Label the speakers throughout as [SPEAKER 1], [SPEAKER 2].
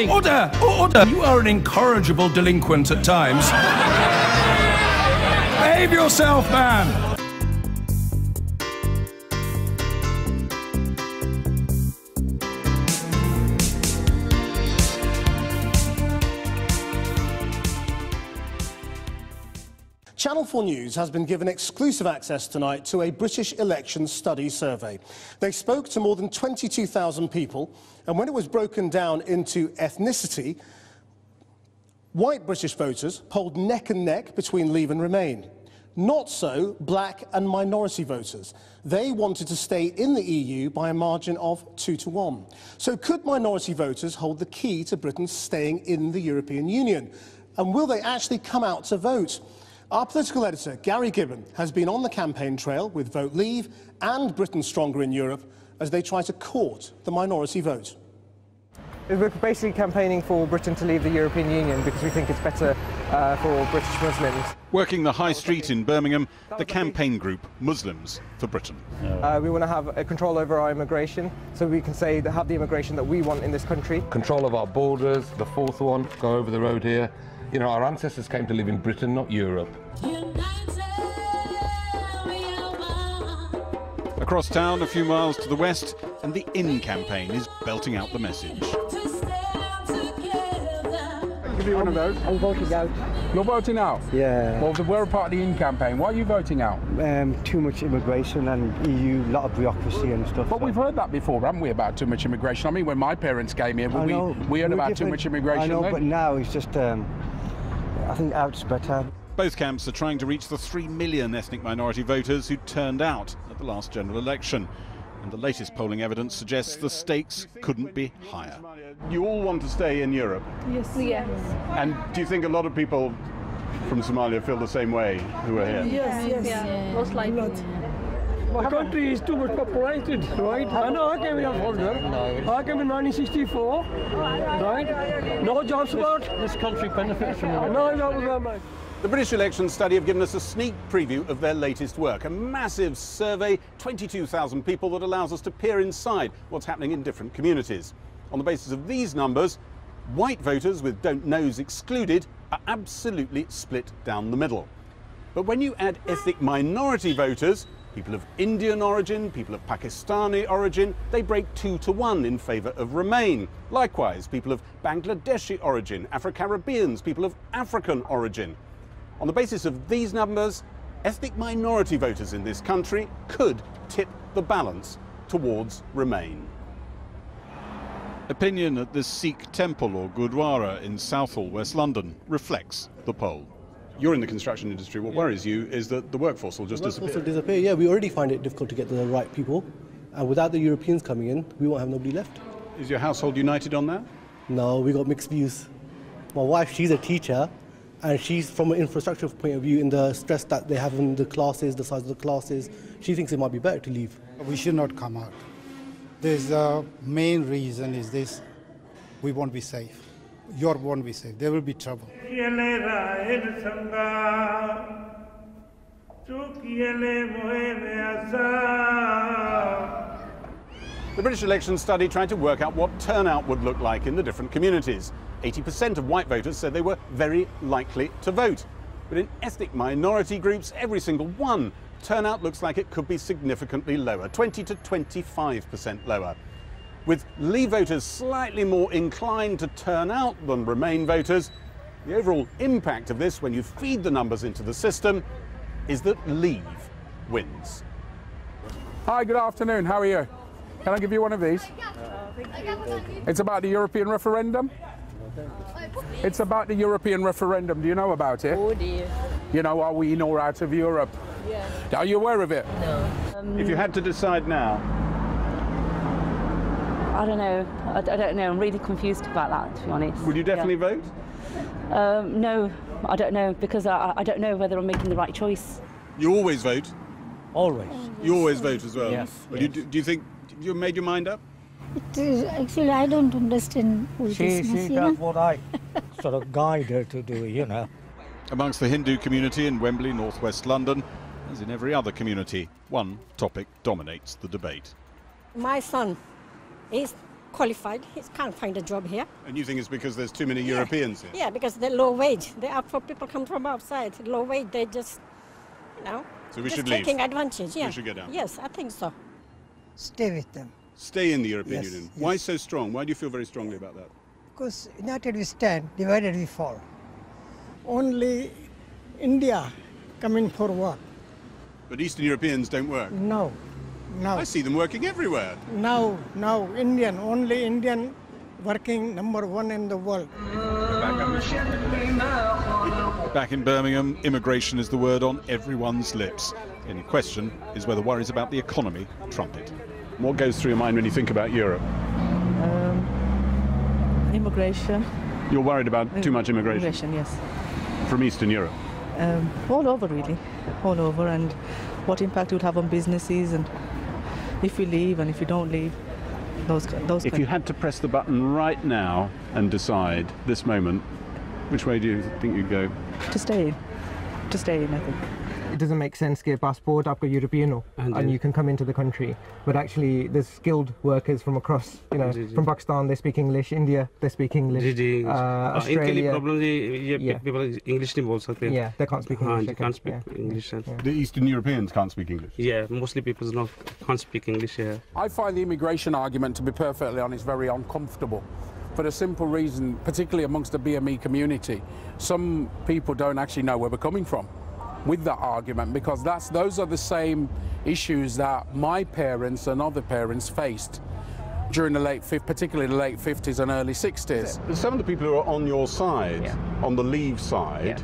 [SPEAKER 1] Order! Order! You are an incorrigible delinquent at times. Behave yourself, man!
[SPEAKER 2] Channel 4 News has been given exclusive access tonight to a British election study survey. They spoke to more than 22,000 people, and when it was broken down into ethnicity, white British voters polled neck and neck between Leave and Remain. Not so black and minority voters. They wanted to stay in the EU by a margin of 2-1. So could minority voters hold the key to Britain staying in the European Union? And will they actually come out to vote? Our political editor, Gary Gibbon, has been on the campaign trail with Vote Leave and Britain Stronger in Europe as they try to court the minority vote.
[SPEAKER 3] We're basically campaigning for Britain to leave the European Union because we think it's better for British Muslims.
[SPEAKER 4] Working the high street in Birmingham, the campaign group Muslims for Britain.
[SPEAKER 3] We want to have a control over our immigration, so we can say that have the immigration that we want in this country.
[SPEAKER 5] Control of our borders, the fourth one, go over the road here. You know, our ancestors came to live in Britain, not Europe.
[SPEAKER 4] Across town, a few miles to the west, and the In campaign is belting out the message.
[SPEAKER 6] Give you want to vote?
[SPEAKER 7] I'm voting out.
[SPEAKER 6] You're voting out?
[SPEAKER 7] Yeah.
[SPEAKER 6] Well, we're part of the In campaign. Why are you voting out?
[SPEAKER 7] Too much immigration and EU, a lot of bureaucracy and stuff.
[SPEAKER 6] But we've heard that before, haven't we, about too much immigration? I mean, when my parents came here, we heard about too much immigration.
[SPEAKER 7] I know, but now it's just, I think out's better.
[SPEAKER 4] Both camps are trying to reach the 3 million ethnic minority voters who turned out at the last general election. And the latest polling evidence suggests the stakes couldn't be higher.
[SPEAKER 8] You all want to stay in Europe?
[SPEAKER 9] Yes. Yes.
[SPEAKER 8] And do you think a lot of people from Somalia feel the same way who are here?
[SPEAKER 9] Yes. Yeah. Most likely.
[SPEAKER 10] The country is too much populated, right? I know I came in as older. I came in 1964, right? No jobs about.
[SPEAKER 11] This country benefits from it.
[SPEAKER 10] No jobs about.
[SPEAKER 8] The British election study have given us a sneak preview of their latest work, a massive survey, 22,000 people, that allows us to peer inside what's happening in different communities. On the basis of these numbers, white voters with don't knows excluded are absolutely split down the middle. But when you add ethnic minority voters, people of Indian origin, people of Pakistani origin, they break 2-1 in favour of Remain. Likewise, people of Bangladeshi origin, Afro-Caribbeans, people of African origin. On the basis of these numbers, ethnic minority voters in this country could tip the balance towards Remain.
[SPEAKER 4] Opinion at the Sikh temple or Gurdwara in Southall, West London, reflects the poll. You're in the construction industry. What worries you is that the workforce will just disappear.
[SPEAKER 12] Yeah, we already find it difficult to get the right people. And without the Europeans coming in, we won't have nobody left.
[SPEAKER 8] Is your household united on that?
[SPEAKER 12] No, we got mixed views. My wife, she's a teacher, and she's, from an infrastructure point of view, in the stress that they have in the classes, the size of the classes, she thinks it might be better to leave.
[SPEAKER 13] We should not come out. There's a main reason is this: we won't be safe. Europe won't be safe. There will be trouble.
[SPEAKER 8] The British election study tried to work out what turnout would look like in the different communities. 80% of white voters said they were very likely to vote. But in ethnic minority groups, every single one, turnout looks like it could be significantly lower, 20 to 25% lower. With Leave voters slightly more inclined to turn out than Remain voters, the overall impact of this, when you feed the numbers into the system, is that Leave wins.
[SPEAKER 6] Hi, good afternoon. How are you? Can I give you one of these? It's about the European referendum. It's about the European referendum. Do you know about it?
[SPEAKER 9] Oh dear.
[SPEAKER 6] You know, are we in or out of Europe?
[SPEAKER 9] Yeah.
[SPEAKER 6] Are you aware of it?
[SPEAKER 9] No.
[SPEAKER 8] If you had to decide now,
[SPEAKER 14] I don't know. I don't know. I'm really confused about that, to be honest.
[SPEAKER 8] Would you definitely vote?
[SPEAKER 14] No, I don't know, because I don't know whether I'm making the right choice.
[SPEAKER 4] You always vote?
[SPEAKER 12] Always.
[SPEAKER 4] You always vote as well?
[SPEAKER 12] Yes.
[SPEAKER 4] Well, do you think you made your mind up?
[SPEAKER 15] Actually, I don't understand all this.
[SPEAKER 7] She does what I sort of guide her to do, you know.
[SPEAKER 4] Amongst the Hindu community in Wembley, northwest London, as in every other community, one topic dominates the debate.
[SPEAKER 16] My son is qualified. He can't find a job here.
[SPEAKER 8] And you think it's because there's too many Europeans here?
[SPEAKER 16] Yeah, because they're low wage. They are for people come from outside. Low wage, they just, you know,
[SPEAKER 8] so we
[SPEAKER 16] just
[SPEAKER 8] should leave.
[SPEAKER 16] taking advantage. Yeah.
[SPEAKER 8] We should get out.
[SPEAKER 16] Yes, I think so.
[SPEAKER 17] Stay with them.
[SPEAKER 8] Stay in the European
[SPEAKER 17] Yes,
[SPEAKER 8] Union.
[SPEAKER 17] yes.
[SPEAKER 8] Why so strong? Why do you feel very strongly about that?
[SPEAKER 17] Because united we stand, divided we fall.
[SPEAKER 10] Only India coming for work.
[SPEAKER 8] But Eastern Europeans don't work.
[SPEAKER 10] No, no.
[SPEAKER 8] I see them working everywhere.
[SPEAKER 10] Now, Indian, only Indian working #1 in the world.
[SPEAKER 4] Back in Birmingham, immigration is the word on everyone's lips. The only question is whether worries about the economy trump it.
[SPEAKER 8] What goes through your mind when you think about Europe?
[SPEAKER 9] Immigration.
[SPEAKER 8] You're worried about too much immigration?
[SPEAKER 9] Immigration, yes.
[SPEAKER 8] From Eastern Europe?
[SPEAKER 9] All over, really. All over, and what impact it would have on businesses, and if we leave and if we don't leave. Those
[SPEAKER 8] If you had to press the button right now and decide this moment, which way do you think you'd go?
[SPEAKER 9] To stay in. To stay in, I think.
[SPEAKER 3] It doesn't make sense to get a passport, आपका European हो, and you can come into the country. But actually, there's skilled workers from across, you know, from Pakistan, they speak English, India, they speak English, Australia.
[SPEAKER 11] problem people English नहीं बोल सकते.
[SPEAKER 3] Yeah, they can't speak English.
[SPEAKER 11] They can't speak English.
[SPEAKER 8] The Eastern Europeans can't speak English?
[SPEAKER 11] Yeah, mostly people can't speak English here.
[SPEAKER 6] I find the immigration argument, to be perfectly honest, very uncomfortable. For the simple reason, particularly amongst the BME community, some people don't actually know where we're coming from with that argument, because those are the same issues that my parents and other parents faced during particularly the late 50s and early 60s.
[SPEAKER 8] Some of the people who are on your side, on the Leave side,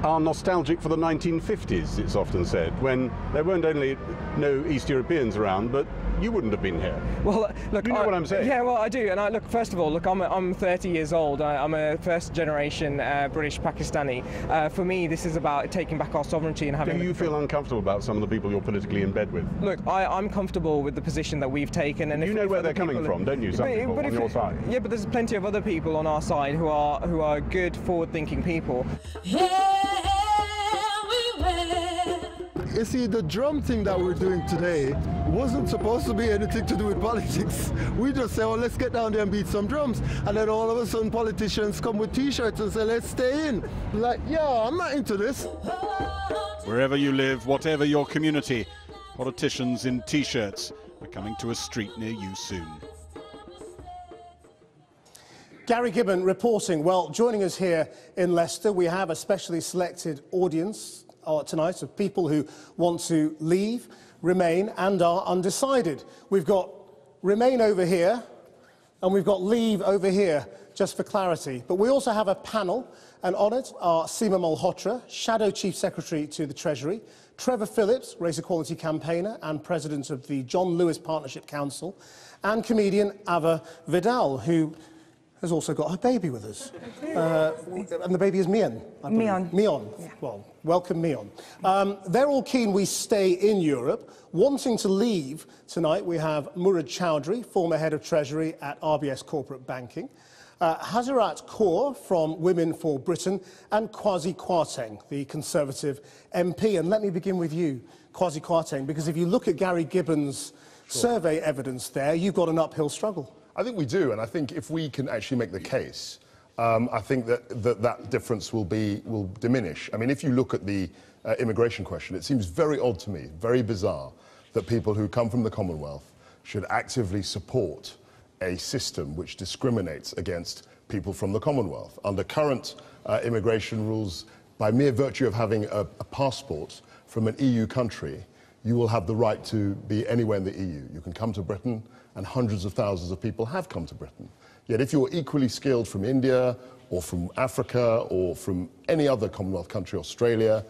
[SPEAKER 8] are nostalgic for the 1950s, it's often said, when there weren't only no East Europeans around, but you wouldn't have been here.
[SPEAKER 3] Well, look,
[SPEAKER 8] you know what I'm saying?
[SPEAKER 3] Yeah, well, I do. And look, first of all, look, I'm 30 years old. I'm a first-generation British Pakistani. For me, this is about taking back our sovereignty and having.
[SPEAKER 8] Do you feel uncomfortable about some of the people you're politically in bed with?
[SPEAKER 3] Look, I'm comfortable with the position that we've taken, and
[SPEAKER 8] you know where they're coming from, don't you? Some people on your side.
[SPEAKER 3] Yeah, but there's plenty of other people on our side who are good, forward-thinking people.
[SPEAKER 18] You see, the drum thing that we're doing today wasn't supposed to be anything to do with politics. We just say, oh, let's get down there and beat some drums. And then all of a sudden politicians come with T-shirts and say, let's stay in. Like, yeah, I'm not into this.
[SPEAKER 4] Wherever you live, whatever your community, politicians in T-shirts are coming to a street near you soon.
[SPEAKER 2] Gary Gibbon reporting. Well, joining us here in Leicester, we have a specially selected audience tonight of people who want to leave, remain and are undecided. We've got Remain over here and we've got Leave over here, just for clarity. But we also have a panel, and on it are Seema Malhotra, Shadow Chief Secretary to the Treasury, Trevor Phillips, Race Equality Campaigner and President of the John Lewis Partnership Council, and comedian Ava Vidal, who has also got her baby with us. And the baby is Mian.
[SPEAKER 19] Mian.
[SPEAKER 2] Mian. Yeah. Well, welcome Mian. They're all keen we stay in Europe. Wanting to leave tonight, we have Murad Chowdhury, former head of Treasury at RBS Corporate Banking, Hazarat Kaur from Women for Britain, and Kwasi Kwarteng, the Conservative MP. And let me begin with you, Kwasi Kwarteng, because if you look at Gary Gibbon's survey evidence there, you've got an uphill struggle.
[SPEAKER 20] I think we do, and I think if we can actually make the case, I think that difference will diminish. I mean, if you look at the immigration question, it seems very odd to me, very bizarre, that people who come from the Commonwealth should actively support a system which discriminates against people from the Commonwealth. Under current immigration rules, by mere virtue of having a passport from an EU country, you will have the right to be anywhere in the EU. You can come to Britain, and hundreds of thousands of people have come to Britain. Yet if you're equally skilled from India, or from Africa, or from any other Commonwealth country, Australia,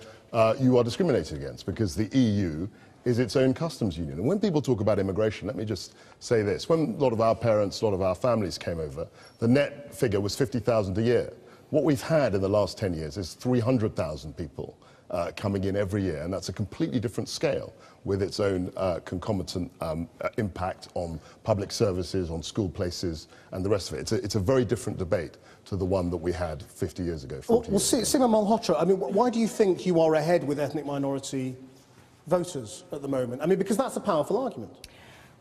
[SPEAKER 20] you are discriminated against, because the EU is its own customs union. And when people talk about immigration, let me just say this. When a lot of our parents, a lot of our families came over, the net figure was 50,000 a year. What we've had in the last 10 years is 300,000 people coming in every year, and that's a completely different scale with its own concomitant impact on public services, on school places, and the rest of it. It's a very different debate to the one that we had 50 years ago, 40 years ago.
[SPEAKER 2] Seema Malhotra, I mean, why do you think you are ahead with ethnic minority voters at the moment? I mean, because that's a powerful argument.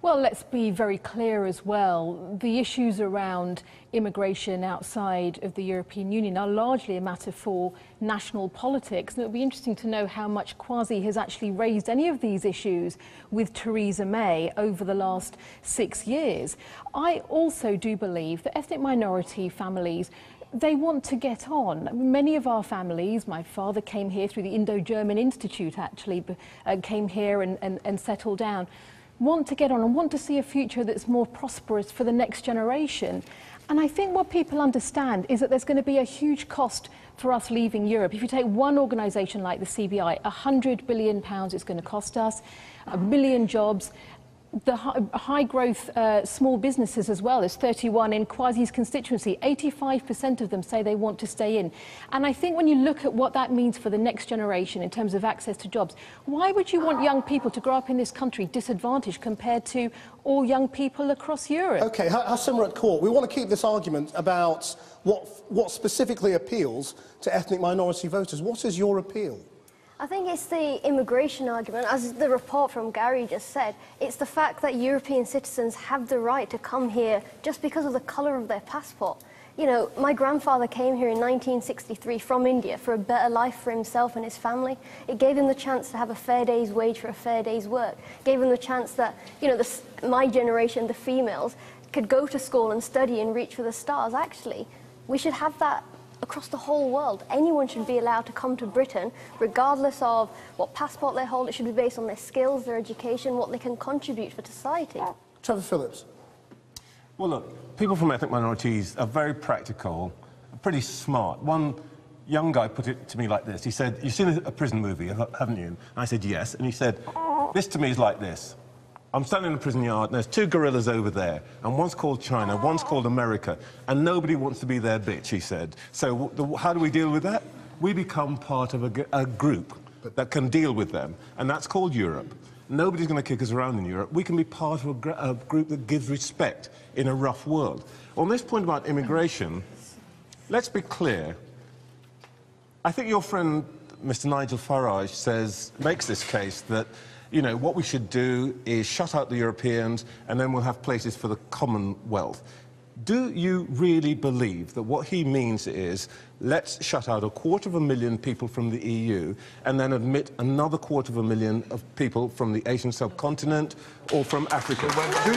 [SPEAKER 19] Well, let's be very clear as well. The issues around immigration outside of the European Union are largely a matter for national politics. And it would be interesting to know how much Kwasi has actually raised any of these issues with Theresa May over the last 6 years. I also do believe that ethnic minority families, they want to get on. Many of our families, my father came here through the Indo-German Institute actually, came here and settled down, want to get on and want to see a future that's more prosperous for the next generation. And I think what people understand is that there's going to be a huge cost for us leaving Europe. If you take one organisation like the CBI, £100 billion it's going to cost us, 1 million jobs. The high growth small businesses as well. There's 31 in Kwasi's constituency. 85% of them say they want to stay in. And I think when you look at what that means for the next generation in terms of access to jobs, why would you want young people to grow up in this country disadvantaged compared to all young people across Europe?
[SPEAKER 2] OK, Hassimrat Kaur, we want to keep this argument about what specifically appeals to ethnic minority voters. What is your appeal?
[SPEAKER 21] I think it's the immigration argument. As the report from Gary just said, it's the fact that European citizens have the right to come here just because of the colour of their passport. You know, my grandfather came here in 1963 from India for a better life for himself and his family. It gave him the chance to have a fair day's wage for a fair day's work. It gave him the chance that, you know, my generation, the females, could go to school and study and reach for the stars. Actually, we should have that across the whole world. Anyone should be allowed to come to Britain, regardless of what passport they hold. It should be based on their skills, their education, what they can contribute for society.
[SPEAKER 2] Trevor Phillips.
[SPEAKER 22] Well, look, people from ethnic minorities are very practical, pretty smart. One young guy put it to me like this. He said, "You've seen a prison movie, haven't you?" And I said, "Yes." And he said, "This to me is like this. I'm standing in a prison yard, and there's 2 gorillas over there, and one's called China, one's called America, and nobody wants to be their bitch," he said. So how do we deal with that? We become part of a group that can deal with them, and that's called Europe. Nobody's going to kick us around in Europe. We can be part of a group that gives respect in a rough world. On this point about immigration, let's be clear. I think your friend, Mr. Nigel Farage, makes this case that, you know, what we should do is shut out the Europeans and then we'll have places for the Commonwealth. Do you really believe that what he means is, let's shut out 250,000 people from the EU and then admit another 250,000 of people from the Asian subcontinent or from Africa? Do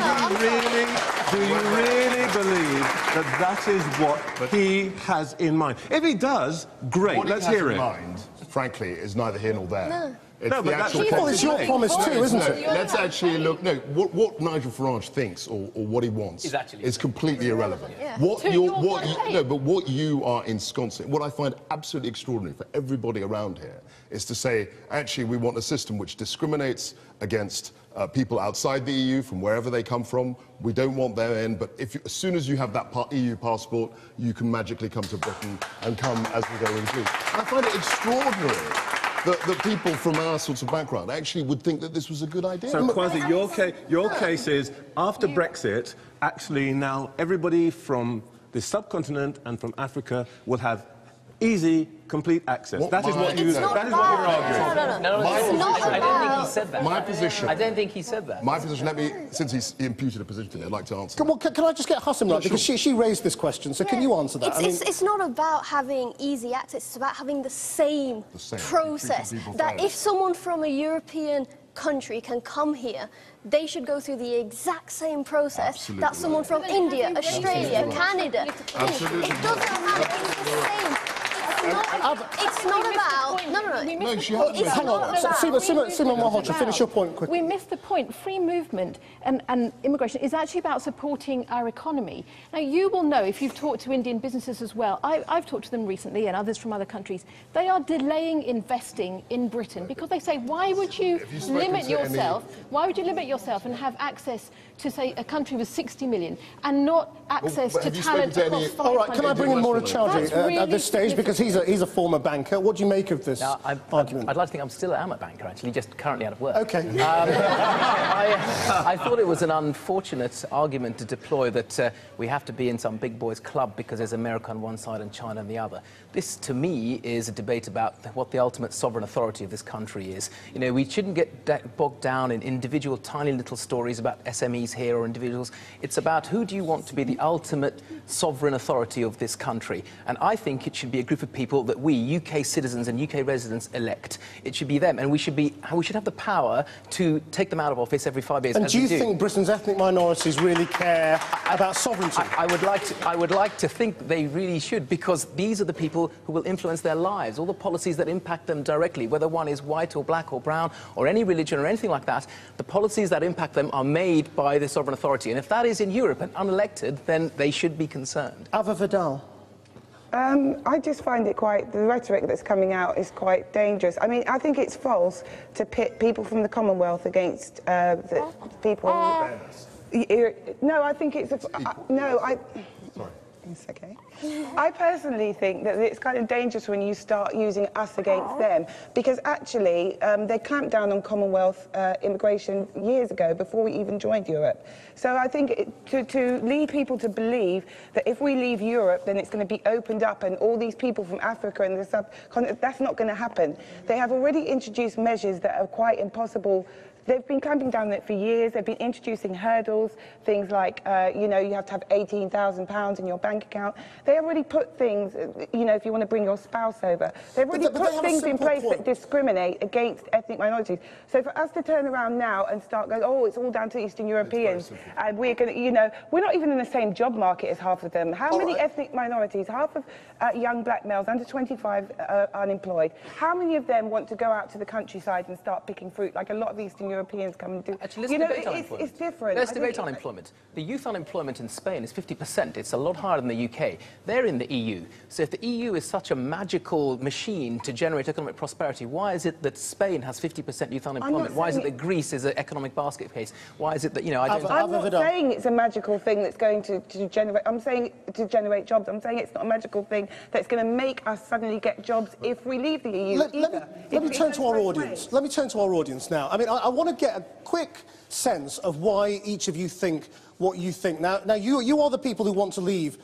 [SPEAKER 22] you really believe that that is what he has in mind? If he does, great, let's hear it.
[SPEAKER 20] What he has in mind, frankly, is neither here nor there.
[SPEAKER 21] No.
[SPEAKER 2] It's your promise too, isn't it?
[SPEAKER 20] Let's actually look. No, what Nigel Farage thinks or what he wants is completely irrelevant.
[SPEAKER 21] Yeah.
[SPEAKER 20] What you are ensconcing, what I find absolutely extraordinary for everybody around here, is to say, actually, we want a system which discriminates against people outside the EU from wherever they come from. We don't want them in, but as soon as you have that EU passport, you can magically come to Britain and come as we go in Greece. I find it extraordinary that people from our sorts of background actually would think that this was a good idea.
[SPEAKER 22] So, Kwasi, your case is, after Brexit, actually now everybody from the subcontinent and from Africa will have easy, complete access. That is what you're arguing.
[SPEAKER 23] No, I don't think he said that.
[SPEAKER 20] My position.
[SPEAKER 23] I don't think he said that.
[SPEAKER 20] My position, since he's imputed a position to me, I'd like to answer.
[SPEAKER 2] Can I just get Hassimrat, because she raised this question, so can you answer that?
[SPEAKER 21] It's not about having easy access, it's about having the same process. That if someone from a European country can come here, they should go through the exact same process that someone from India, Australia, Canada.
[SPEAKER 20] Absolutely.
[SPEAKER 21] It doesn't have to be the same. It's not about... No,
[SPEAKER 2] she hasn't. Hang on, Simon Malhotra, finish your point quickly.
[SPEAKER 19] We missed the point. Free movement and immigration is actually about supporting our economy. Now, you will know, if you've talked to Indian businesses as well, I've talked to them recently and others from other countries, they are delaying investing in Britain because they say, why would you limit yourself? Why would you limit yourself and have access to, say, a country with 60 million and not access to talent across 500?
[SPEAKER 2] All right, can I bring in Mourad Chaudhry at this stage, because he's he's a former banker. What do you make of this argument?
[SPEAKER 23] I'd like to think I'm still am a banker, actually, just currently out of work.
[SPEAKER 2] OK.
[SPEAKER 23] I thought it was an unfortunate argument to deploy that we have to be in some big boys club because there's America on one side and China on the other. This, to me, is a debate about what the ultimate sovereign authority of this country is. You know, we shouldn't get bogged down in individual tiny little stories about SMEs here or individuals. It's about who do you want to be the ultimate sovereign authority of this country. And I think it should be a group of people that we, UK citizens and UK residents, elect. It should be them, and we should have the power to take them out of office every 5 years.
[SPEAKER 2] And do you think Britain's ethnic minorities really care about sovereignty?
[SPEAKER 23] I would like to think they really should, because these are the people who will influence their lives, all the policies that impact them directly, whether one is white or black or brown or any religion or anything like that. The policies that impact them are made by the sovereign authority, and if that is in Europe and unelected, then they should be concerned.
[SPEAKER 2] Ava Vidal.
[SPEAKER 1] I just find it the rhetoric that's coming out is quite dangerous. I mean, I think it's false to pit people from the Commonwealth against the people... No, I think it's... Sorry. It's okay. I personally think that it's kind of dangerous when you start using us against them, because actually they clamped down on Commonwealth immigration years ago, before we even joined Europe. So I think to lead people to believe that if we leave Europe, then it's going to be opened up and all these people from Africa and the subcontinent, that's not going to happen. They have already introduced measures that are quite impossible. They've been clamping down on it for years. They've been introducing hurdles, things like, you know, you have to have £18,000 in your bank account. They already put things, you know, if you want to bring your spouse over. They've already put things in place that discriminate against ethnic minorities. So for us to turn around now and start going, oh, it's all down to Eastern Europeans, and we're going to, you know, we're not even in the same job market as half of them. How many ethnic minorities, half of young black males under 25 unemployed, how many of them want to go out to the countryside and start picking fruit, like a lot of Eastern Europeans come and do?
[SPEAKER 23] Actually, let's debate unemployment.
[SPEAKER 1] It's different.
[SPEAKER 23] Let's debate unemployment. The youth unemployment in Spain is 50%. It's a lot higher than the UK. They're in the EU. So if the EU is such a magical machine to generate economic prosperity, why is it that Spain has 50% youth unemployment? Why is it that Greece is an economic basket case? Why is it that, you know,
[SPEAKER 1] I'm not saying it's a magical thing that's going to generate... I'm saying to generate jobs. I'm saying it's not a magical thing that's going to make us suddenly get jobs if we leave the EU.
[SPEAKER 2] Let me turn to our audience. Let me turn to our audience now. I mean, I want to get a quick sense of why each of you think what you think. Now you are the people who want to leave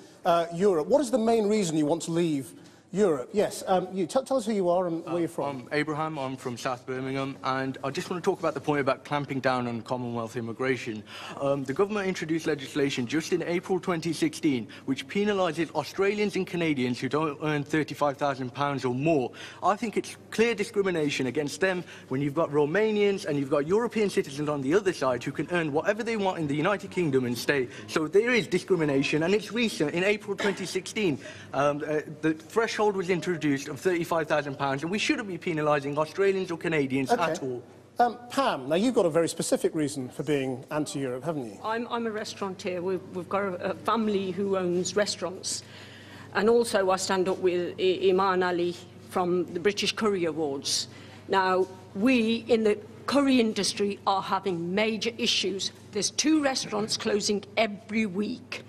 [SPEAKER 2] Europe. What is the main reason you want to leave Europe? Yes, you tell us who you are and where you're from.
[SPEAKER 5] I'm Abraham, I'm from South Birmingham, and I just want to talk about the point about clamping down on Commonwealth immigration. The government introduced legislation just in April 2016 which penalises Australians and Canadians who don't earn £35,000 or more. I think it's clear discrimination against them when you've got Romanians and you've got European citizens on the other side who can earn whatever they want in the United Kingdom and stay. So there is discrimination, and it's recent. In April 2016, the threshold was introduced of £35,000, and we shouldn't be penalising Australians or Canadians at all.
[SPEAKER 2] Pam, now you've got a very specific reason for being anti-Europe, haven't you?
[SPEAKER 13] I'm a restaurateur. We've got a family who owns restaurants. And also I stand up with Iman Ali from the British Curry Awards. Now, we in the curry industry are having major issues. There's 2 restaurants closing every week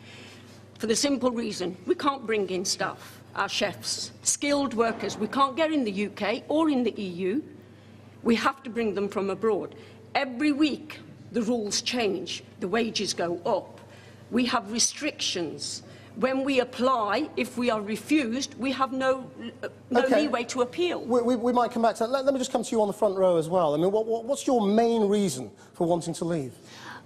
[SPEAKER 13] for the simple reason we can't bring in staff. Our chefs, skilled workers, we can't get in the UK or in the EU. We have to bring them from abroad. Every week, the rules change, the wages go up. We have restrictions. When we apply, if we are refused, we have no leeway to appeal.
[SPEAKER 2] We might come back to that. Let me just come to you on the front row as well. I mean, what's your main reason for wanting to leave?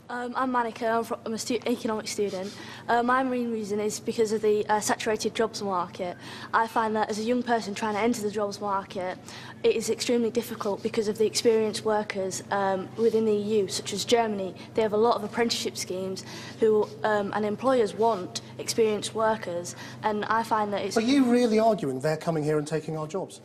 [SPEAKER 24] I'm Manika, I'm an economics student. My main reason is because of the saturated jobs market. I find that as a young person trying to enter the jobs market, it is extremely difficult because of the experienced workers within the EU, such as Germany. They have a lot of apprenticeship schemes and employers want experienced workers, and I find that it's...
[SPEAKER 2] Are you really arguing they're coming here and taking our jobs?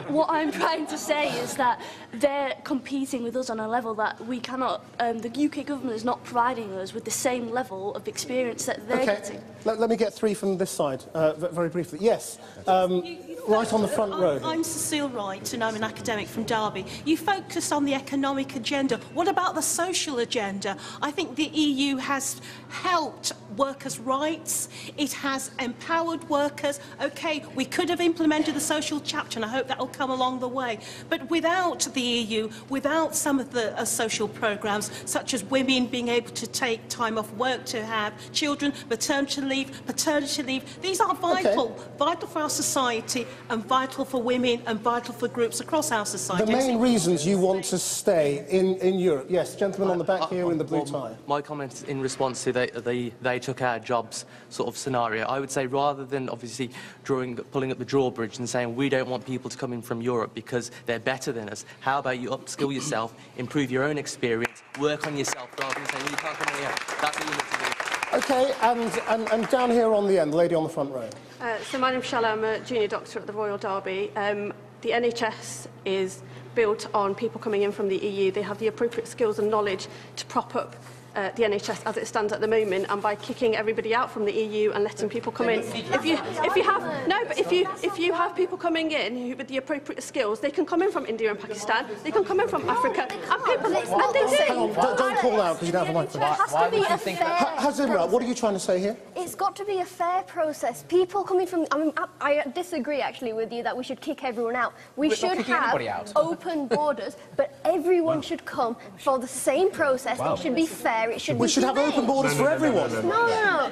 [SPEAKER 24] What I'm trying to say is that they're competing with us on a level that we cannot... the UK government is not providing us with the same level of experience that they're getting.
[SPEAKER 2] Let me get three from this side, very briefly. Yes, right on the front row.
[SPEAKER 7] I'm Cecile Wright, and I'm an academic from Derby. You focus on the economic agenda. What about the social agenda? I think the EU has helped workers' rights. It has empowered workers. OK, we could have implemented the social chapter, and I hope that will come along the way. But without the EU, without some of the social programmes, such as women being able to take time off work to have children, maternity leave, paternity leave, these are vital, vital for our society and vital for women and vital for groups across our society.
[SPEAKER 2] The main reasons you want to stay in Europe. Yes, gentleman on the back here in the blue tie.
[SPEAKER 12] My comments in response to they took our jobs sort of scenario, I would say rather than obviously pulling up the drawbridge and saying we don't want people to come in from Europe because they're better than us, how about you upskill yourself, improve your own experience, work on yourself rather than saying you can't come in here. That's what you need to do.
[SPEAKER 2] OK, and down here on the end, the lady on the front row.
[SPEAKER 14] So my name's Shella, I'm a junior doctor at the Royal Derby. The NHS is built on people coming in from the EU. They have the appropriate skills and knowledge to prop up the NHS as it stands at the moment, and by kicking everybody out from the EU and letting people come in, if you have people coming in with the appropriate skills, they can come in from India and Pakistan, they can come in from Africa, and people, and they do.
[SPEAKER 2] Don't call out because you don't have a microphone.
[SPEAKER 21] It has to be a fair
[SPEAKER 2] Hazimra, what are you trying to say here?
[SPEAKER 21] It's got to be a fair process. People coming from... I mean, I disagree, actually, with you that we should kick everyone out. We should have open borders, but everyone should come for the same process. It should be fair. It should
[SPEAKER 2] we should have open borders for everyone.
[SPEAKER 21] No.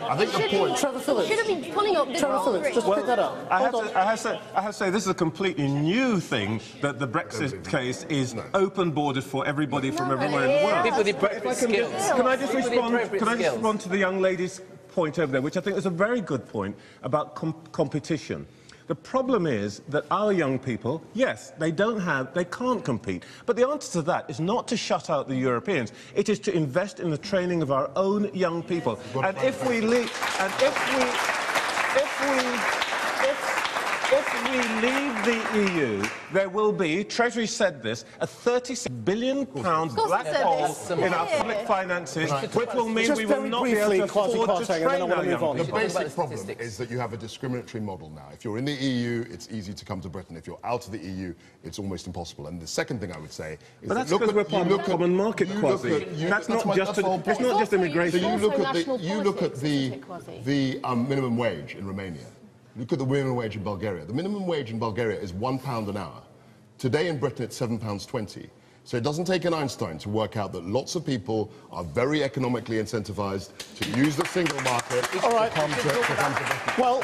[SPEAKER 2] I think the point... Trevor Phillips.
[SPEAKER 21] Should have been pulling up the
[SPEAKER 2] Trevor Phillips, just pick that up.
[SPEAKER 22] I have to say, this is a completely new thing, that the Brexit case is open borders for everybody from everywhere in the world.
[SPEAKER 23] People with the appropriate skills.
[SPEAKER 22] Can I just respond to the young lady's point over there, which I think is a very good point about competition. The problem is that our young people, yes, they can't compete. But the answer to that is not to shut out the Europeans. It is to invest in the training of our own young people. And if we leave the EU, there will be, Treasury said this, a £36 billion black hole in our public finances, which will mean we will not be able to afford to train our young people.
[SPEAKER 20] The basic problem is that you have a discriminatory model now. If you're in the EU, it's easy to come to Britain. If you're out of the EU, it's almost impossible. And the second thing I would say is
[SPEAKER 22] but that's because we're part of the common market, Quasi. That's not just immigration.
[SPEAKER 20] So you look at the minimum wage in Romania. Look at the minimum wage in Bulgaria. The minimum wage in Bulgaria is £1 an hour. Today in Britain, it's £7.20. So it doesn't take an Einstein to work out that lots of people are very economically incentivized to use the single market to come to Britain.
[SPEAKER 2] Well,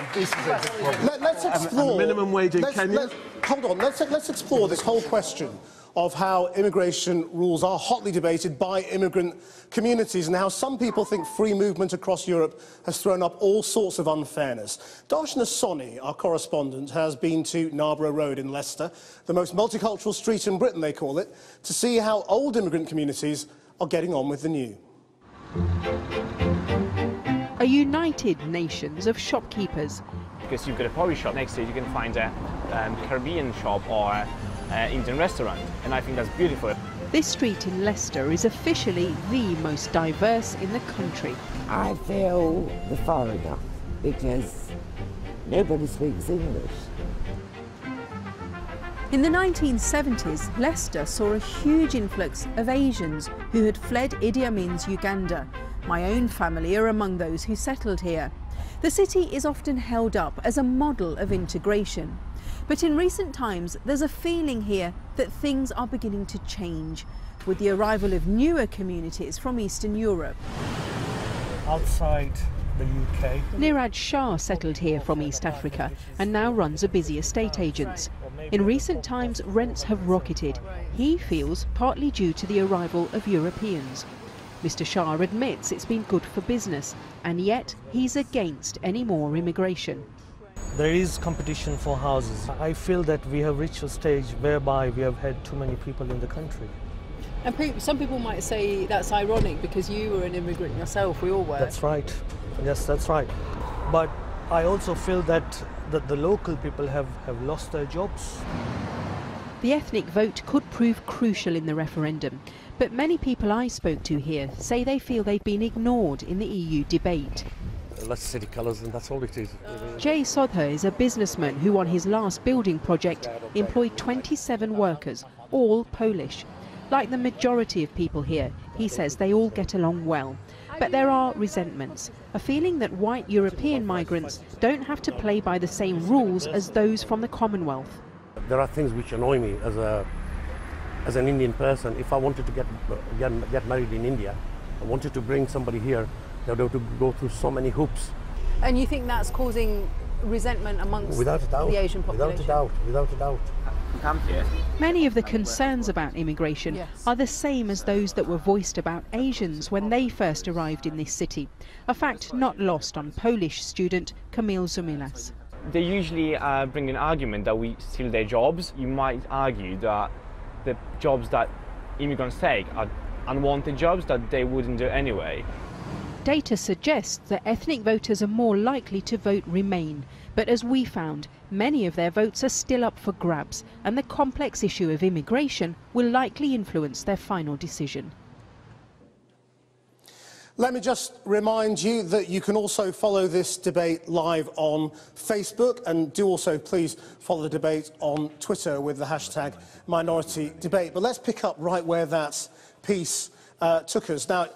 [SPEAKER 2] let's explore...
[SPEAKER 22] minimum wage in Kenya?
[SPEAKER 2] Hold on, let's explore this whole question of how immigration rules are hotly debated by immigrant communities and how some people think free movement across Europe has thrown up all sorts of unfairness. Darshana Soni, our correspondent, has been to Narborough Road in Leicester, the most multicultural street in Britain, they call it, to see how old immigrant communities are getting on with the new.
[SPEAKER 15] A united nations of shopkeepers.
[SPEAKER 25] Because you've got a pottery shop next to it, you can find a Caribbean shop or Indian restaurant, and I think that's beautiful.
[SPEAKER 15] This street in Leicester is officially the most diverse in the country.
[SPEAKER 26] I feel the foreigner because nobody speaks English.
[SPEAKER 15] In the 1970s, Leicester saw a huge influx of Asians who had fled Idi Amin's Uganda. My own family are among those who settled here. The city is often held up as a model of integration. But in recent times, there's a feeling here that things are beginning to change, with the arrival of newer communities from Eastern Europe.
[SPEAKER 27] Outside the UK.
[SPEAKER 15] Niraj Shah settled here from East Africa and now runs a busy estate agents. In recent times, rents have rocketed. He feels partly due to the arrival of Europeans. Mr. Shah admits it's been good for business, and yet he's against any more immigration.
[SPEAKER 27] There is competition for houses. I feel that we have reached a stage whereby we have had too many people in the country.
[SPEAKER 28] And some people might say that's ironic because you were an immigrant yourself, we all were.
[SPEAKER 27] That's right. Yes, that's right. But I also feel that the local people have lost their jobs.
[SPEAKER 15] The ethnic vote could prove crucial in the referendum. But many people I spoke to here say they feel they've been ignored in the EU debate.
[SPEAKER 3] Less city colours, and that's all it is.
[SPEAKER 15] Jay Sodher is a businessman who on his last building project employed 27 workers, all Polish. Like the majority of people here, he says they all get along well. But there are resentments, a feeling that white European migrants don't have to play by the same rules as those from the Commonwealth.
[SPEAKER 3] There are things which annoy me as an Indian person. If I wanted to get married in India, I wanted to bring somebody here, they would have to go through so many hoops.
[SPEAKER 28] And you think that's causing resentment amongst
[SPEAKER 3] Without a doubt,
[SPEAKER 28] the Asian population?
[SPEAKER 3] Without a doubt.
[SPEAKER 15] Many of the concerns about immigration are the same as those that were voiced about Asians when they first arrived in this city, a fact not lost on Polish student Kamil Zumilas.
[SPEAKER 25] They usually bring an argument that we steal their jobs. You might argue that the jobs that immigrants take are unwanted jobs that they wouldn't do anyway.
[SPEAKER 15] Data suggests that ethnic voters are more likely to vote Remain, but as we found, many of their votes are still up for grabs, and the complex issue of immigration will likely influence their final decision.
[SPEAKER 2] Let me just remind you that you can also follow this debate live on Facebook, and do also please follow the debate on Twitter with the hashtag #MinorityDebate. But let's pick up right where that piece took us. Now,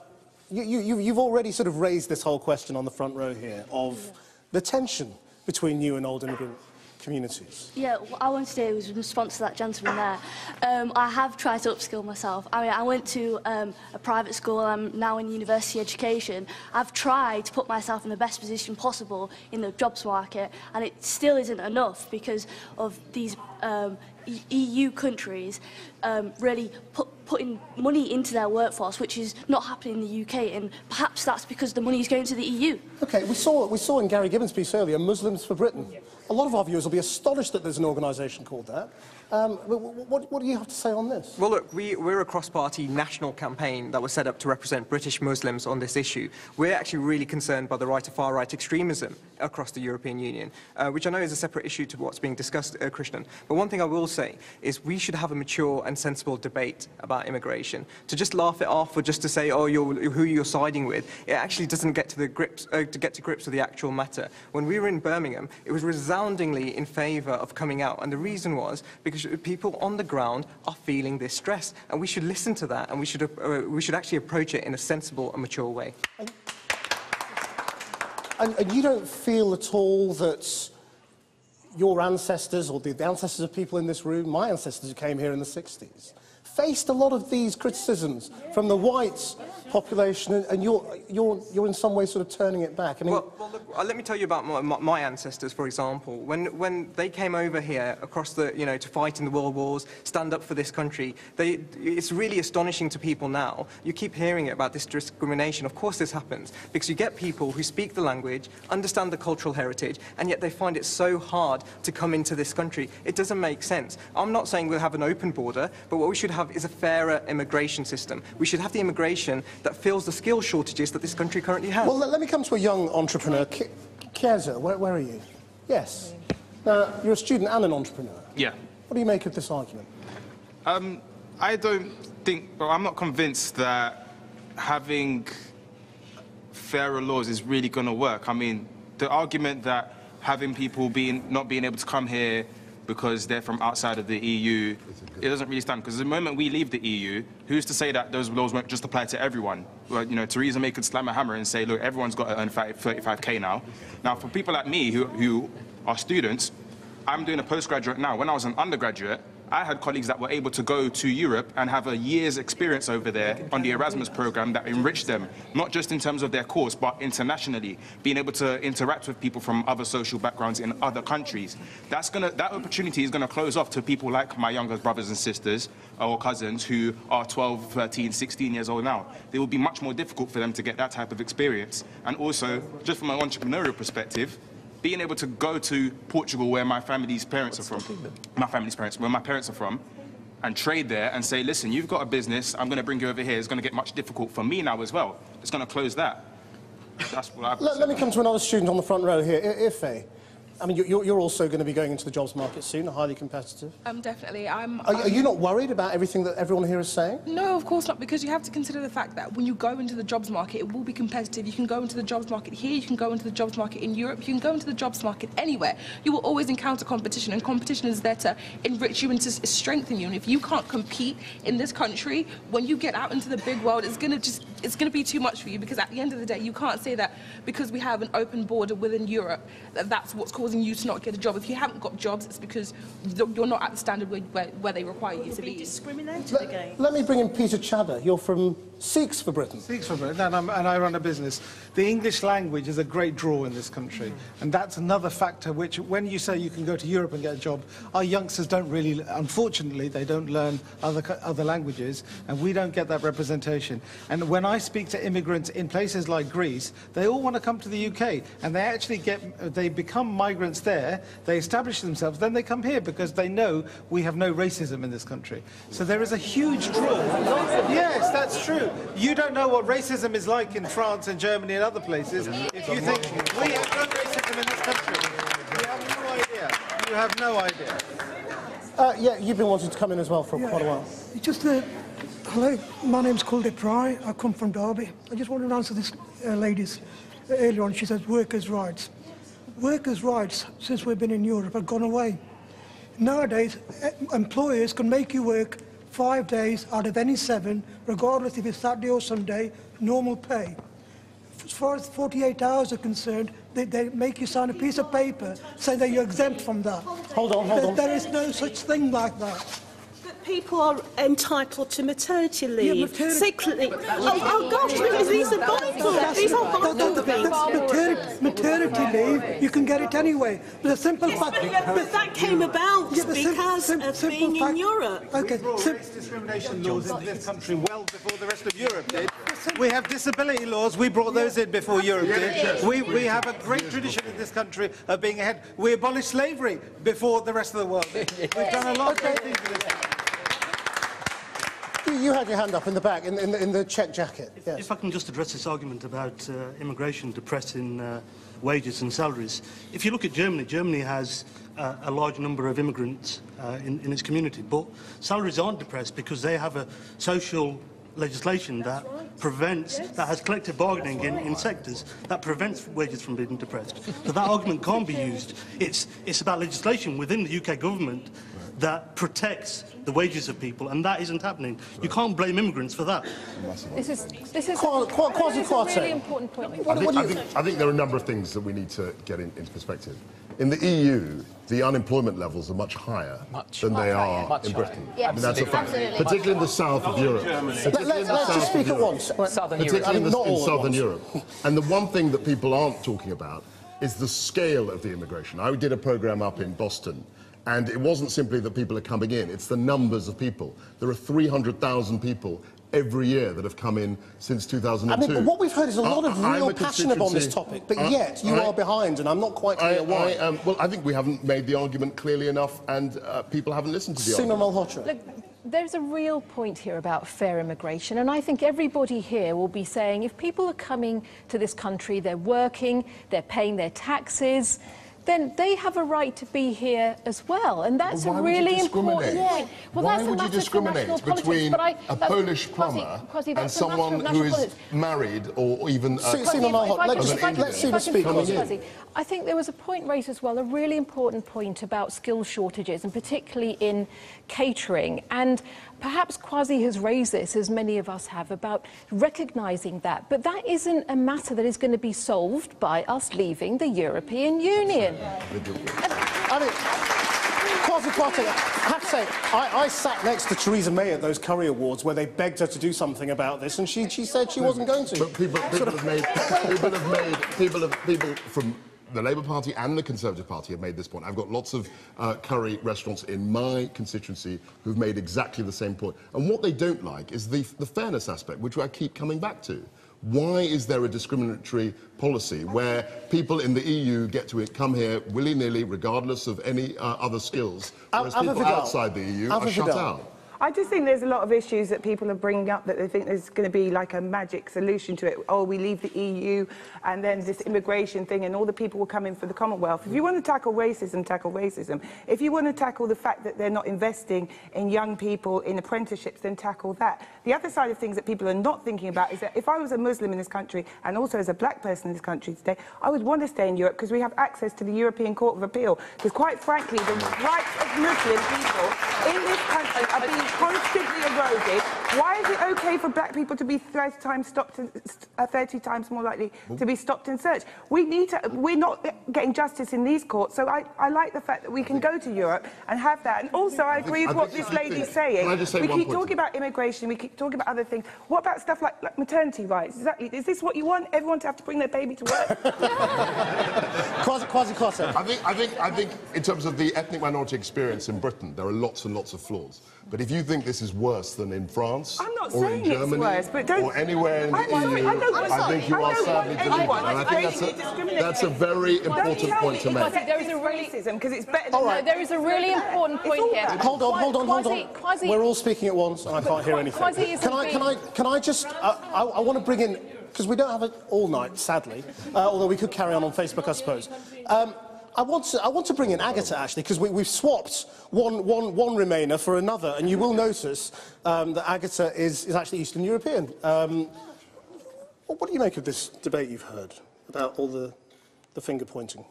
[SPEAKER 2] you've already sort of raised this whole question on the front row here of the tension between new and old immigrant communities.
[SPEAKER 24] Yeah, what I wanted to do was in response to that gentleman there. I have tried to upskill myself. I mean, I went to a private school. I'm now in university education. I've tried to put myself in the best position possible in the jobs market, and it still isn't enough because of these EU countries really putting money into their workforce, which is not happening in the UK, and perhaps that's because the money is going to the EU.
[SPEAKER 2] OK, we saw in Gary Gibbons' piece earlier, Muslims for Britain. A lot of our viewers will be astonished that there's an organisation called that. What do you have to say on this?
[SPEAKER 6] Well, look, we're a cross-party national campaign that was set up to represent British Muslims on this issue. We're actually really concerned by the right of far-right extremism across the European Union, which I know is a separate issue to what's being discussed, Krishnan. But one thing I will say is we should have a mature and sensible debate about immigration. To just laugh it off or just to say, oh, who you're siding with, it actually doesn't get to grips with the actual matter. When we were in Birmingham, it was resoundingly in favour of coming out, and the reason was because people on the ground are feeling this stress, and we should listen to that, and we should actually approach it in a sensible and mature way.
[SPEAKER 2] And you don't feel at all that your ancestors, or the ancestors of people in this room, my ancestors who came here in the 60s, faced a lot of these criticisms from the white population, and you're in some way sort of turning it back? I mean,
[SPEAKER 6] well look, let me tell you about my ancestors, for example. When they came over here across the, to fight in the world wars, stand up for this country, it's really astonishing to people now. You keep hearing about this discrimination. Of course this happens, because you get people who speak the language, understand the cultural heritage, and yet they find it so hard to come into this country. It doesn't make sense. I'm not saying we'll have an open border, but what we should have is a fairer immigration system. We should have the immigration that fills the skill shortages that this country currently has.
[SPEAKER 2] Well, let me come to a young entrepreneur. Kieza, where are you? Yes. You're a student and an entrepreneur.
[SPEAKER 8] Yeah.
[SPEAKER 2] What do you make of this argument?
[SPEAKER 8] I don't think, well, I'm not convinced that having fairer laws is really going to work. I mean, the argument that having people not being able to come here because they're from outside of the EU, it doesn't really stand. Because the moment we leave the EU, who's to say that those laws won't just apply to everyone? Well, Theresa May could slam a hammer and say, look, everyone's got to earn 35k now. Now, for people like me who are students, I'm doing a postgraduate now. When I was an undergraduate, I had colleagues that were able to go to Europe and have a year's experience over there on the Erasmus program that enriched them, not just in terms of their course, but internationally, being able to interact with people from other social backgrounds in other countries. That opportunity is going to close off to people like my younger brothers and sisters or cousins who are 12, 13, 16 years old now. It will be much more difficult for them to get that type of experience. And also, just from an entrepreneurial perspective, being able to go to Portugal, where my family's parents are from, where my parents are from, and trade there and say, listen, you've got a business, I'm going to bring you over here, it's going to get much difficult for me now as well. It's going to close that. That's what I've
[SPEAKER 2] Let me come to another student on the front row here, Ife. I mean, you're also going to be going into the jobs market soon, highly competitive.
[SPEAKER 4] Definitely.
[SPEAKER 2] Are you not worried about everything that everyone here is saying?
[SPEAKER 4] No, of course not, because you have to consider the fact that when you go into the jobs market, it will be competitive. You can go into the jobs market here, you can go into the jobs market in Europe, you can go into the jobs market anywhere. You will always encounter competition, and competition is there to enrich you and to strengthen you. And if you can't compete in this country, when you get out into the big world, it's going to be too much for you, because at the end of the day, you can't say that because we have an open border within Europe, that's what's causing you to not get a job. If you haven't got jobs, it's because you're not at the standard where they require you to be.
[SPEAKER 7] Discriminated against.
[SPEAKER 2] Let me bring in Peter Chadder. You're from Sikhs for Britain.
[SPEAKER 9] Sikhs for Britain, and I run a business. The English language is a great draw in this country, and that's another factor which, when you say you can go to Europe and get a job, our youngsters don't really, unfortunately, they don't learn other languages, and we don't get that representation. And when I speak to immigrants in places like Greece, they all want to come to the UK, and they become migrants there, they establish themselves, then they come here because they know we have no racism in this country. So there is a huge draw. Yes, that's true. You don't know what racism is like in France and Germany and other places if you think we have no racism in this country. You have no idea. You have no idea.
[SPEAKER 2] Yeah, you've been wanting to come in as well for quite a while.
[SPEAKER 10] Just hello, my name's Kuldeep Pry. I come from Derby. I just wanted to answer this lady's earlier on. She says workers' rights. Workers' rights, since we've been in Europe, have gone away. Nowadays, employers can make you work 5 days out of any 7, regardless if it's Saturday or Sunday, normal pay. As far as 48 hours are concerned, they make you sign a piece of paper saying that you're exempt from that.
[SPEAKER 2] Hold on.
[SPEAKER 10] There is no such thing like that.
[SPEAKER 7] People are entitled to maternity leave, sick leave. Oh gosh, these are vital. These are vital.
[SPEAKER 10] Maternity leave, you can get it anyway. The simple fact.
[SPEAKER 7] But that came about because of being in Europe.
[SPEAKER 10] Okay.
[SPEAKER 9] Race discrimination laws in this country well before the rest of Europe did. We have disability laws. We brought those in before Europe did. We have a great tradition in this country of being ahead. We abolished slavery before the rest of the world did. We've done a lot of great things in this country.
[SPEAKER 2] You had your hand up in the back, in the check jacket. Yes.
[SPEAKER 11] If I can just address this argument about immigration depressing wages and salaries. If you look at Germany, Germany has a large number of immigrants in its community, but salaries aren't depressed because they have a social legislation that prevents, that has collective bargaining in sectors that prevents wages from being depressed. So that argument can't be used. It's about legislation within the UK government that protects the wages of people, and that isn't happening. You can't blame immigrants for that.
[SPEAKER 16] This is a really important point.
[SPEAKER 20] I think there are a number of things that we need to get into perspective. In the EU, the unemployment levels are much higher than they are in Britain.
[SPEAKER 16] Yeah,
[SPEAKER 20] I mean, that's a fact.
[SPEAKER 16] absolutely.
[SPEAKER 20] Particularly in the south of Europe.
[SPEAKER 2] Let's just speak at once.
[SPEAKER 20] Particularly in southern Europe. And the one thing that people aren't talking about is the scale of the immigration. I did a programme up in Boston, and it wasn't simply that people are coming in, it's the numbers of people. There are 300,000 people every year that have come in since 2002.
[SPEAKER 2] I mean, what we've heard is a lot of real passion on this topic, but yet you are behind, and I'm not quite clear why.
[SPEAKER 20] Well, I think we haven't made the argument clearly enough, and people haven't listened to the argument.
[SPEAKER 16] Look, there's a real point here about fair immigration, and I think everybody here will be saying if people are coming to this country, they're working, they're paying their taxes, then they have a right to be here as well, and that's a really important point. Well,
[SPEAKER 20] Why
[SPEAKER 16] that's
[SPEAKER 20] would you discriminate between a Polish plumber and someone who is married or even
[SPEAKER 16] Let's see the speaker. I think there was a point raised as well, a really important point about skill shortages, and particularly in catering. And perhaps Kwasi has raised this, as many of us have, about recognising that. But that isn't a matter that is going to be solved by us leaving the European Union.
[SPEAKER 2] I mean, Kwasi Kwarteng, I have to say, I sat next to Theresa May at those Curry Awards where they begged her to do something about this, and she said she wasn't going to.
[SPEAKER 20] But people from the Labour Party and the Conservative Party have made this point. I've got lots of curry restaurants in my constituency who've made exactly the same point. And what they don't like is the fairness aspect, which I keep coming back to. Why is there a discriminatory policy where people in the EU get to come here willy-nilly, regardless of any other skills, whereas people outside the EU are shut out?
[SPEAKER 1] I just think there's a lot of issues that people are bringing up that they think there's going to be like a magic solution to it. Oh, we leave the EU and then this immigration thing and all the people will come in for the Commonwealth. If you want to tackle racism, tackle racism. If you want to tackle the fact that they're not investing in young people, in apprenticeships, then tackle that. The other side of things that people are not thinking about is that if I was a Muslim in this country and also as a black person in this country today, I would want to stay in Europe because we have access to the European Court of Appeal. Because quite frankly, the rights of Muslim people in this country are being constantly eroded. Why is it okay for black people to be 30 times more likely to be stopped and searched? We're not getting justice in these courts, so I like the fact that we can go to Europe and have that. And also, I agree with what this lady's saying. We keep talking about immigration, we keep talking about other things. What about stuff like maternity rights? Exactly. Is this what you want? Everyone to have to bring their baby to work?
[SPEAKER 2] Kwasi.
[SPEAKER 20] I think in terms of the ethnic minority experience in Britain, there are lots and lots of flaws. But if you think this is worse than in France or in Germany or anywhere in the EU, I think you are sadly deluded. And I think that's a very important point to make.
[SPEAKER 1] There is a racism because it's better than
[SPEAKER 16] all right. There is a really important point here.
[SPEAKER 2] Hold on. We're all speaking at once and I can't hear anything. Can I just... I want to bring in... Because we don't have it all night, sadly, although we could carry on Facebook, I suppose. I want to bring in Agatha, actually, because we've swapped one Remainer for another, and you will notice that Agatha is actually Eastern European. What do you make of this debate you've heard about all the finger-pointing?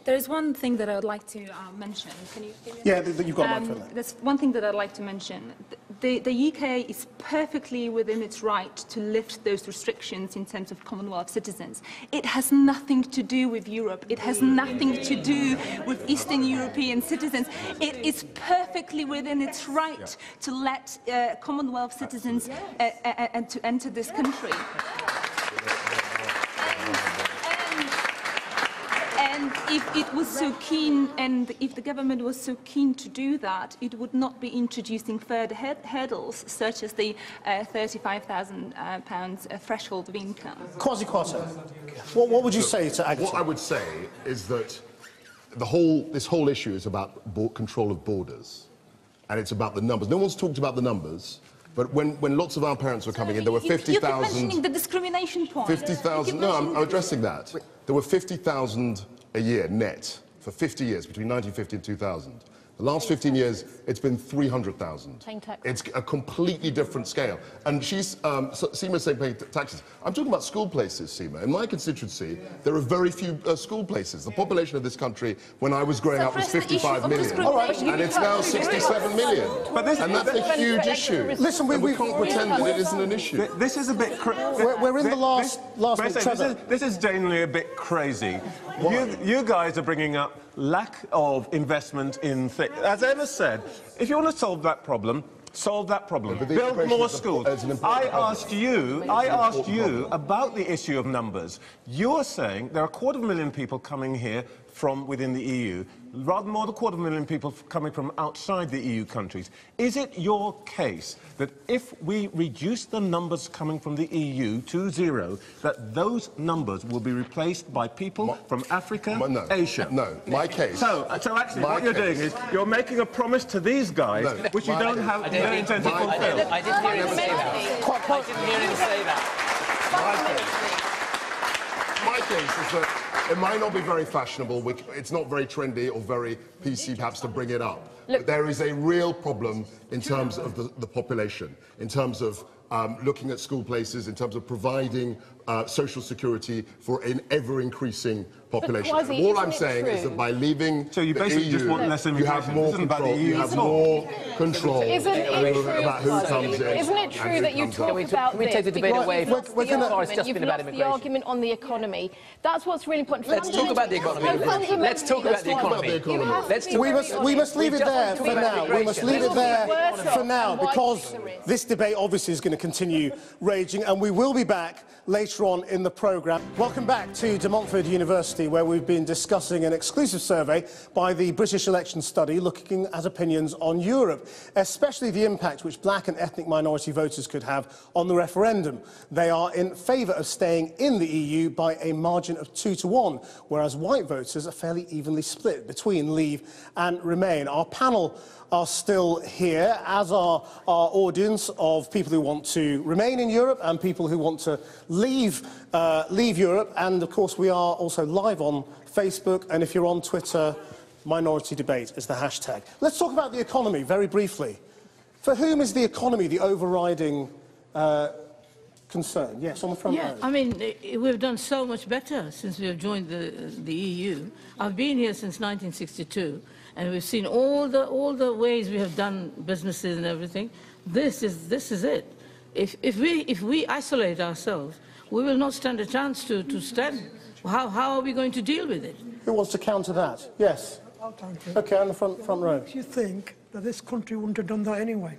[SPEAKER 5] There is one thing that I would like to mention. Can you hear me?
[SPEAKER 2] Yeah, you've got a microphone there.
[SPEAKER 5] There's one thing that I'd like to mention. The UK is perfectly within its right to lift those restrictions in terms of Commonwealth citizens. It has nothing to do with Europe. It has nothing to do with Eastern European citizens. It is perfectly within its right to let Commonwealth citizens and to enter this country. And if it was so keen, and if the government was so keen to do that, it would not be introducing further hurdles, such as the £35,000 threshold of income.
[SPEAKER 2] Kwasi, what would you say to Agatha?
[SPEAKER 20] What I would say is that this whole issue is about control of borders, and it's about the numbers. No one's talked about the numbers. But when lots of our parents were coming in, there were 50,000...
[SPEAKER 5] You keep mentioning the discrimination point.
[SPEAKER 20] 50,000... No, I'm addressing that. There were 50,000 a year net for 50 years, between 1950 and 2000. The last 15 years, it's been 300,000. It's a completely different scale. And Seema's saying paying taxes. I'm talking about school places, Seema. In my constituency, there are very few school places. The population of this country, when I was growing up, was 55 million. And it's now 67 million. And that's a huge issue.
[SPEAKER 2] Listen, we
[SPEAKER 20] can't pretend that it isn't an issue.
[SPEAKER 22] This is a bit...
[SPEAKER 2] We're in the last
[SPEAKER 22] This is genuinely a bit crazy. You guys are bringing up lack of investment in things. As Emma said, if you want to solve that problem, build more schools. I asked you about the issue of numbers. You're saying there are 250,000 people coming here from within the EU, rather more than 250,000 people coming from outside the EU countries. Is it your case that if we reduce the numbers coming from the EU to 0, that those numbers will be replaced by people from Africa, Asia?
[SPEAKER 20] No, my case.
[SPEAKER 22] So actually what you're doing is you're making a promise to these guys which you don't have no intent to fulfill.
[SPEAKER 23] I didn't hear him say that. I didn't hear him say that.
[SPEAKER 20] My case is that it might not be very fashionable, it's not very trendy or very PC perhaps to bring it up. But there is a real problem in terms of the population, in terms of looking at school places, in terms of providing social security for an ever-increasing population.
[SPEAKER 16] Kwasi,
[SPEAKER 20] All I'm saying is that by leaving
[SPEAKER 22] so you basically
[SPEAKER 20] the EU,
[SPEAKER 22] just want less
[SPEAKER 20] you have more control. You have more control about who comes in.
[SPEAKER 16] Isn't it true that you talk about
[SPEAKER 23] Can we take the debate away from
[SPEAKER 16] the argument on the economy? That's what's really important.
[SPEAKER 23] Let's talk about the economy. Let's talk about the economy.
[SPEAKER 2] We must leave it there for now. We must leave it there for now because this debate obviously is going to continue raging, and we will be back later on in the programme. Welcome back to De Montfort University. University, where we've been discussing an exclusive survey by the British Election Study looking at opinions on Europe, especially the impact which black and ethnic minority voters could have on the referendum. They are in favour of staying in the EU by a margin of 2 to 1, whereas white voters are fairly evenly split between Leave and Remain. Our panel are still here, as are our audience of people who want to remain in Europe and people who want to leave Europe. And, of course, we are also live on Facebook, and if you're on Twitter, Minority Debate is the hashtag. Let's talk about the economy very briefly. For whom is the economy the overriding concern? Yes, on the front row.
[SPEAKER 12] I mean, we've done so much better since we have joined the EU. I've been here since 1962. And we've seen all the ways we have done businesses and everything. This is it. If we isolate ourselves, we will not stand a chance to stand. How are we going to deal with it?
[SPEAKER 2] Who wants to counter that? Yes.
[SPEAKER 10] I'll counter it.
[SPEAKER 2] OK, on the front row.
[SPEAKER 10] What makes you think that this country wouldn't have done that anyway?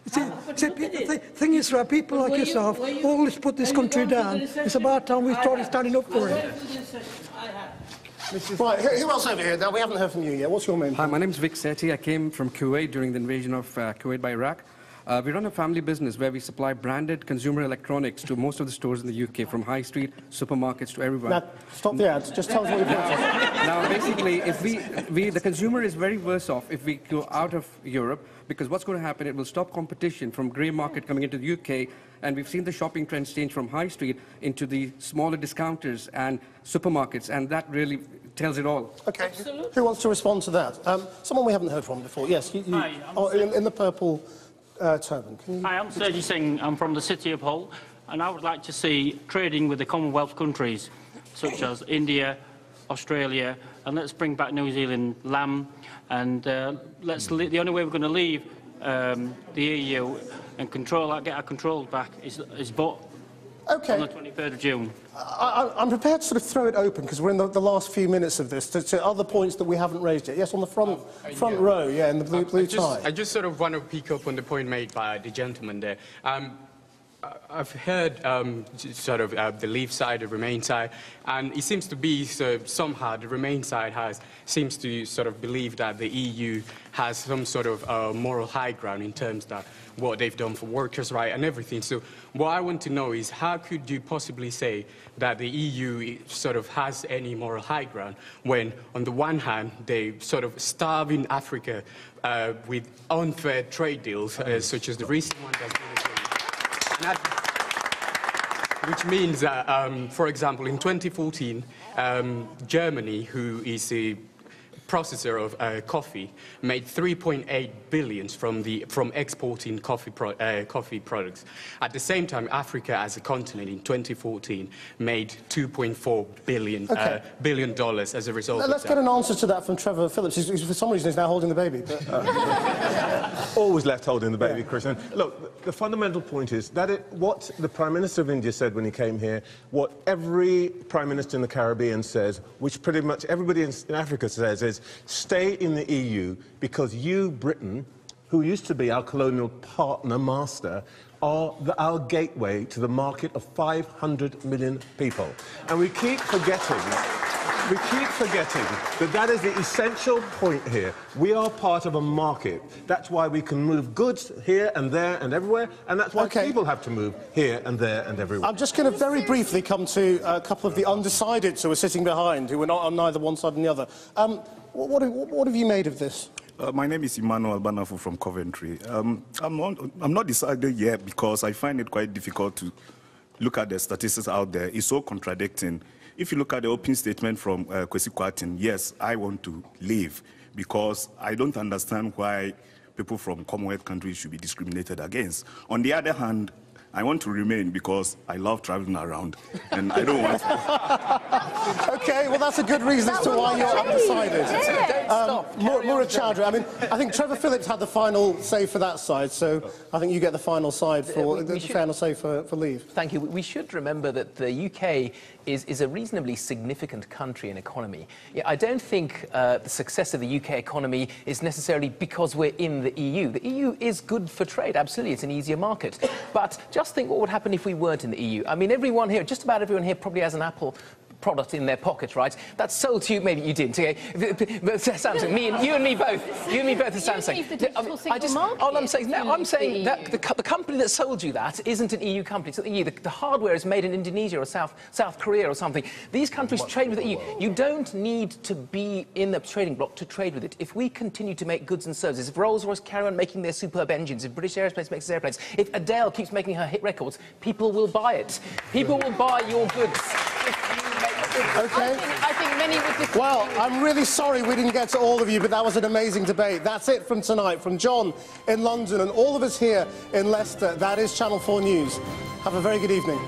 [SPEAKER 10] The thing is, people like yourself always put this country down. It's about time we started standing up for it.
[SPEAKER 2] Right, who else over here? Now, we haven't heard from you yet. What's your name?
[SPEAKER 13] Hi, my name is Vic Sethi. I came from Kuwait during the invasion of Kuwait by Iraq. We run a family business where we supply branded consumer electronics to most of the stores in the UK, from high street, supermarkets to everywhere.
[SPEAKER 2] Now, stop the ads. Just tell us what you've got.
[SPEAKER 13] Now, basically, if the consumer is very worse off if we go out of Europe, because what's going to happen, it will stop competition from grey market coming into the UK, and we've seen the shopping trends change from high street into the smaller discounters and supermarkets, and that really tells it all.
[SPEAKER 2] OK. Who wants to respond to that? Someone we haven't heard from before. Yes,
[SPEAKER 14] Hi,
[SPEAKER 2] in the purple turban.
[SPEAKER 14] Hi, I'm Sergi Singh. I'm from the city of Hull, and I would like to see trading with the Commonwealth countries, such as India, Australia, and let's bring back New Zealand lamb, and the only way we're going to leave the EU and get our controls back is vote on the 23rd of June.
[SPEAKER 2] I'm prepared to sort of throw it open, because we're in the last few minutes of this, to other points that we haven't raised yet. Yes, on the front row, yeah, in the blue tie.
[SPEAKER 17] I just sort of want to pick up on the point made by the gentleman there. I've heard sort of the Leave side, the Remain side, and it seems to be somehow the Remain side seems to sort of believe that the EU has some sort of moral high ground in terms of what they've done for workers' rights and everything. So what I want to know is, how could you possibly say that the EU sort of has any moral high ground when, on the one hand, they sort of starve in Africa with unfair trade deals, such as the recent one that's been agreed. Which means that, for example, in 2014, Germany, who is a processor of coffee, made 3.8 billion from exporting coffee products. At the same time, Africa as a continent in 2014 made $2.4 billion as a result of that.
[SPEAKER 2] Let's get an answer to that from Trevor Phillips, who for some reason is now holding the baby.
[SPEAKER 22] Always left holding the baby, Chris. And look, the fundamental point is that what the Prime Minister of India said when he came here, what every Prime Minister in the Caribbean says, which pretty much everybody in Africa says, is stay in the EU because you, Britain, who used to be our colonial partner master, are our gateway to the market of 500 million people. And we keep forgetting that is the essential point here. We are part of a market. That's why we can move goods here and there and everywhere, and that's why people have to move here and there and everywhere.
[SPEAKER 2] I'm just going to very briefly come to a couple of the undecideds who are sitting behind, who are not on neither one side or the other. What have you made of this?
[SPEAKER 18] My name is Emmanuel Banafu from Coventry. I'm not decided yet because I find it quite difficult to look at the statistics out there. It's so contradicting. If you look at the opening statement from Kwesi Kwarteng, yes, I want to leave because I don't understand why people from Commonwealth countries should be discriminated against. On the other hand, I want to remain because I love traveling around and I don't want to.
[SPEAKER 2] OK, well, that's a good reason as to why you're undecided. Murad Chowdhury, I mean, I think Trevor Phillips had the final say for that side, so I think you get the final side for the final say for Leave.
[SPEAKER 23] Thank you. We should remember that the UK is a reasonably significant country and economy. Yeah, I don't think the success of the UK economy is necessarily because we're in the EU. The EU is good for trade, absolutely, it's an easier market. But just think what would happen if we weren't in the EU. I mean, everyone here, just about everyone here probably has an Apple product in their pocket, right? That's sold to you. Maybe you didn't. Okay, but Samsung, you and me both. You and me both are Samsung. All I'm saying, no, I'm saying that the company that sold you that isn't an EU company. It's not the EU. The hardware is made in Indonesia or South Korea or something. These countries trade with the EU. You don't need to be in the trading bloc to trade with it. If we continue to make goods and services, if Rolls-Royce carry on making their superb engines, if British Aerospace makes its airplanes, if Adele keeps making her hit records, people will buy it. People will buy your goods.
[SPEAKER 2] Okay.
[SPEAKER 16] I think many would disagree.
[SPEAKER 2] Well, I'm really sorry we didn't get to all of you, but that was an amazing debate. That's it from tonight. From John in London and all of us here in Leicester, that is Channel 4 News. Have a very good evening.